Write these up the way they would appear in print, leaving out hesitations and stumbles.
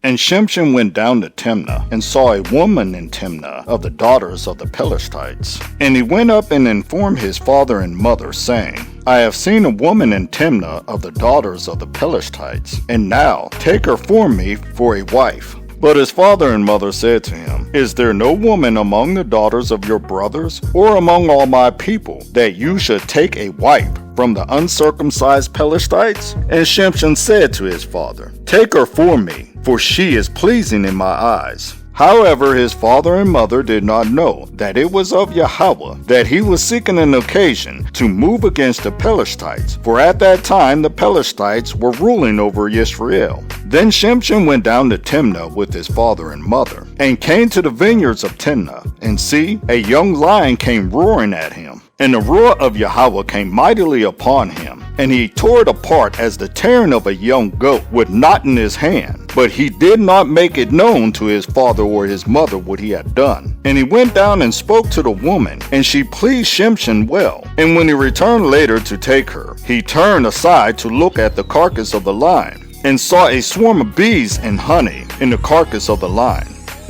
And Shimshon went down to Timnah, and saw a woman in Timnah of the daughters of the Pelishtites. And he went up and informed his father and mother, saying, I have seen a woman in Timnah of the daughters of the Pelishtites, and now take her for me for a wife. But his father and mother said to him, Is there no woman among the daughters of your brothers, or among all my people, that you should take a wife from the uncircumcised Pelishtites? And Shimshon said to his father, Take her for me, for she is pleasing in my eyes. However, his father and mother did not know that it was of Yahweh that he was seeking an occasion to move against the Pelishtites, for at that time the Pelishtites were ruling over Israel. Then Shimshon went down to Timnah with his father and mother, and came to the vineyards of Timnah, and see, a young lion came roaring at him. And the roar of Yahweh came mightily upon him, and he tore it apart as the tearing of a young goat with knot in his hand. But he did not make it known to his father or his mother what he had done. And he went down and spoke to the woman, and she pleased Shimshon well. And when he returned later to take her, he turned aside to look at the carcass of the lion, and saw a swarm of bees and honey in the carcass of the lion.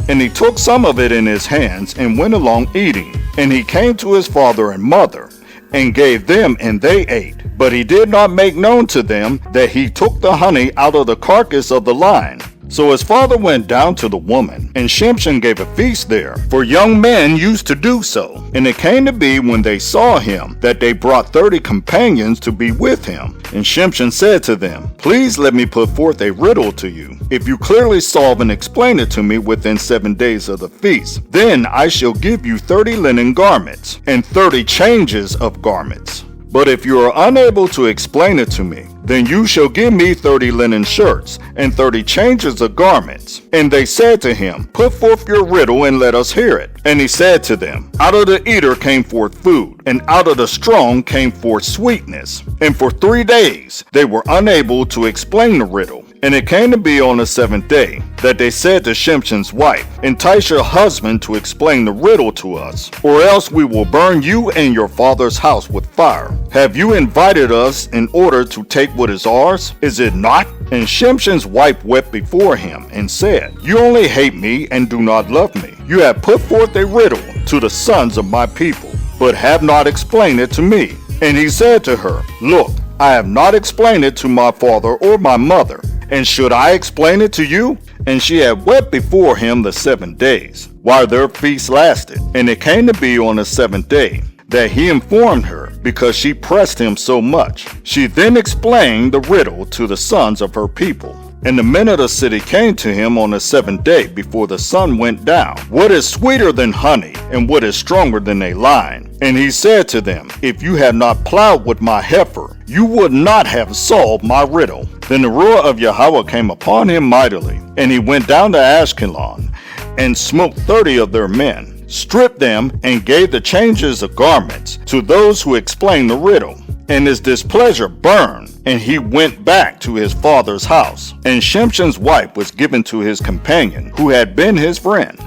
And he took some of it in his hands, and went along eating. And he came to his father and mother, and gave them, and they ate. But he did not make known to them that he took the honey out of the carcass of the lion. So his father went down to the woman, and Shimshon gave a feast there, for young men used to do so. And it came to be, when they saw him, that they brought 30 companions to be with him. And Shimshon said to them, Please let me put forth a riddle to you. If you clearly solve and explain it to me within 7 days of the feast, then I shall give you 30 linen garments, and 30 changes of garments. But if you are unable to explain it to me, then you shall give me 30 linen shirts, and 30 changes of garments. And they said to him, Put forth your riddle, and let us hear it. And he said to them, Out of the eater came forth food, and out of the strong came forth sweetness. And for 3 days they were unable to explain the riddle. And it came to be on the 7th day, that they said to Shimshon's wife, Entice your husband to explain the riddle to us, or else we will burn you and your father's house with fire. Have you invited us in order to take what is ours? Is it not? And Shimshon's wife wept before him, and said, You only hate me and do not love me. You have put forth a riddle to the sons of my people, but have not explained it to me. And he said to her, Look, I have not explained it to my father or my mother, and should I explain it to you? And she had wept before him the 7 days, while their feast lasted. And it came to be on the 7th day, that he informed her, because she pressed him so much. She then explained the riddle to the sons of her people. And the men of the city came to him on the 7th day before the sun went down. What is sweeter than honey, and what is stronger than a lion? And he said to them, If you had not plowed with my heifer, you would not have solved my riddle. Then the ruah of Yahweh came upon him mightily, and he went down to Ashkelon, and smote 30 of their men, stripped them, and gave the changes of garments to those who explained the riddle. And his displeasure burned, and he went back to his father's house. And Shimshon's wife was given to his companion, who had been his friend.